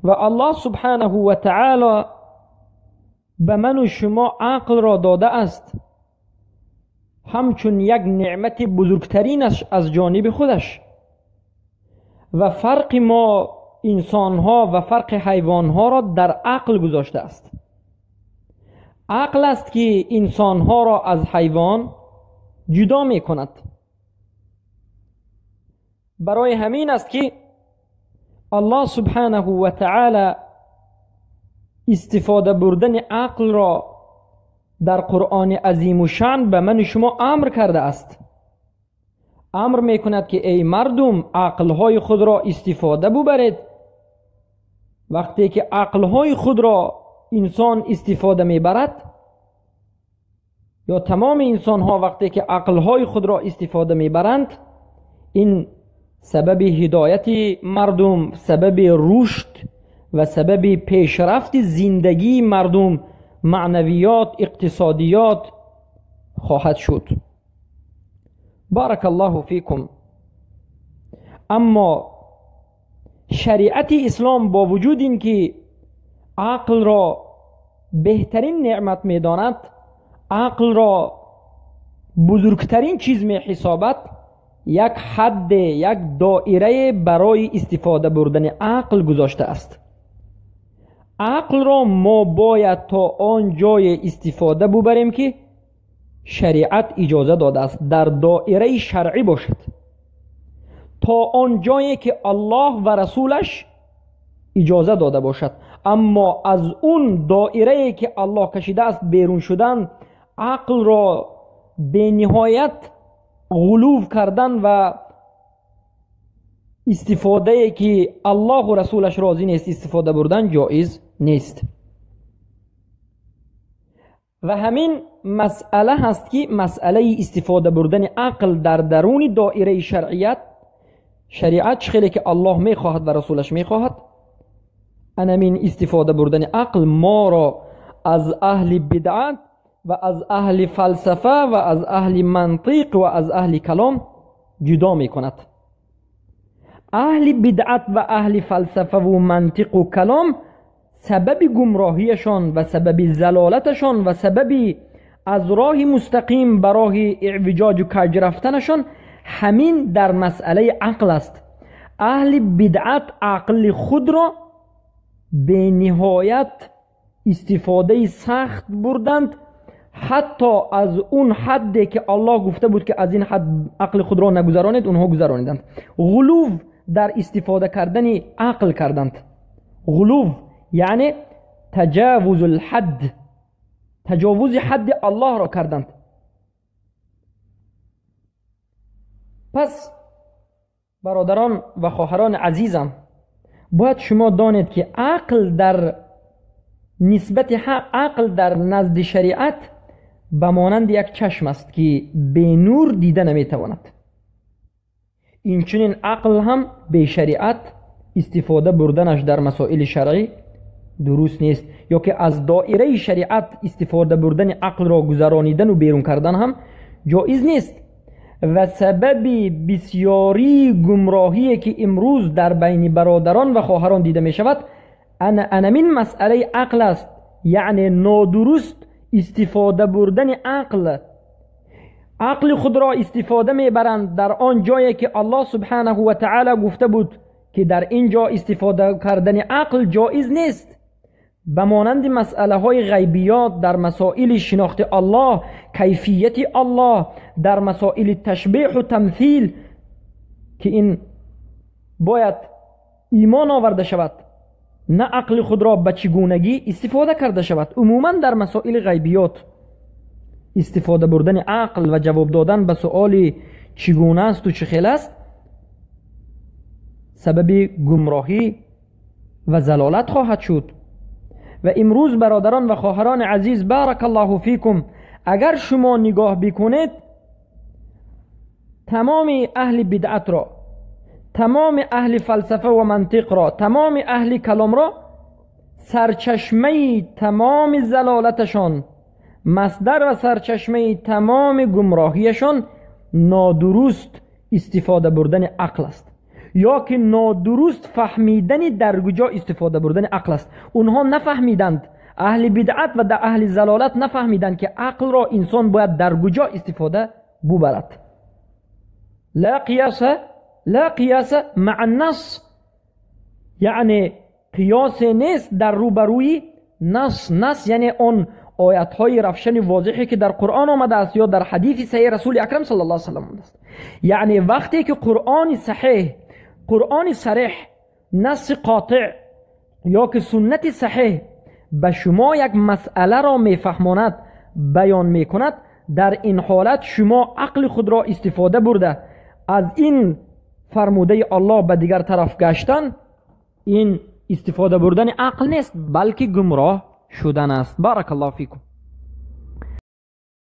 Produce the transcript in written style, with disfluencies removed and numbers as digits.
و الله سبحانه و تعالی به من و شما عقل را داده است همچون یک نعمت بزرگترینش از جانب خودش. و فرق ما انسان ها و فرق حیوان ها را در عقل گذاشته است. عقل است که انسان ها را از حیوان جدا می کند. برای همین است که الله سبحانه و تعالی استفاده بردن عقل را در قرآن عظیم و شأن به من شما امر کرده است. امر می کند که ای مردم عقلهای خود را استفاده ببرید. وقتی که عقلهای خود را انسان استفاده می برد، یا تمام انسان ها وقتی که عقلهای خود را استفاده می برند، این سبب هدایت مردم، سبب رشد و سبب پیشرفت زندگی مردم، معنویات، اقتصادیات خواهد شد. بارک الله فیکم. اما شریعت اسلام با وجود این که عقل را بهترین نعمت می داند، عقل را بزرگترین چیز می حسابد، یک حد، یک دایره برای استفاده بردن عقل گذاشته است. عقل را ما باید تا آن جای استفاده ببریم که شریعت اجازه داده است، در دایره شرعی باشد، تا آن جایی که الله و رسولش اجازه داده باشد. اما از اون دایره که الله کشیده است بیرون شدن، عقل را به نهایت غلو کردن و استفاده که الله و رسولش راضی نیست استفاده بردن جایز نیست. و همین مسئله هست که مسئله استفاده بردن عقل در درون دایره شریعت خیلی که الله میخواهد و رسولش میخواهد، همین استفاده بردن عقل ما را از اهل بدعت و از اهل فلسفه و از اهل منطق و از اهل کلام جدا میکند. اهل بدعت و اهل فلسفه و منطق و کلام سبب گمراهیشان و سبب زلالتشان و سبب از راه مستقیم به راه اعوجاج و کج رفتنشان همین در مسئله عقل است. اهل بدعت عقل خود را به نهایت استفاده سخت بردند، حتی از اون حدی که الله گفته بود که از این حد عقل خود را نگذرانید اونها گذراندند. غلو در استفاده کردن عقل کردند. غلو یعنی تجاوز الحد، تجاوز حد الله را کردند. پس برادران و خواهران عزیزم، باید شما دانید که عقل در نسبت عقل در نزد شریعت به مانند یک چشم است که به نور دیده نمیتواند. این چنین عقل هم به شریعت استفاده بردنش در مسائل شرعی درست نیست، یا که از دایره شریعت استفاده بردن عقل را گذرانیدن و بیرون کردن هم جایز نیست. و سبب بسیاری گمراهی که امروز در بین برادران و خواهران دیده می شود انمین مسئله عقل است، یعنی نادرست استفاده بردن عقل. عقل خود را استفاده می برند در آن جایی که الله سبحانه و تعالی گفته بود که در اینجا استفاده کردن عقل جایز نیست، به مانند مسئله های غیبیات، در مسائل شناخت الله، کیفیت الله، در مسائل تشبیه و تمثیل که این باید ایمان آورده شود، نه عقل خود را به چگونگی استفاده کرده شود. عموما در مسائل غیبیات استفاده بردن عقل و جواب دادن به سؤال چگونه است و چه خیل است سبب گمراهی و زلالت خواهد شد. و امروز برادران و خواهران عزیز، بارک الله فیکم، اگر شما نگاه بکنید تمام اهل بدعت را، تمام اهل فلسفه و منطق را، تمام اهل کلام را، سرچشمه تمام زلالتشان، مصدر و سرچشمه تمام گمراهیشان نادرست استفاده بردن عقل است. یا که نادرست فهمیدن در کجا استفاده بردن عقل است. اونها نفهمیدند، اهل بدعت و در اهل ضلالت نفهمیدند که عقل را انسان باید در کجا استفاده ببرد. لا قیاس مع النص، یعنی قیاس نیست در روبروی نص یعنی اون آیت های روشن واضحی که در قرآن آمده است یا در حدیث صحیح رسول اکرم صلی الله علیه و آمده است. یعنی وقتی که قرآن صحیح، قرآن صریح، نص قاطع یا که سنت صحیح به شما یک مسئله را میفهماند، بیان میکند، در این حالت شما عقل خود را استفاده برده از این فرموده الله به دیگر طرف گشتن، این استفاده بردن عقل نیست بلکه گمراه شدن است. بارک الله فیکم.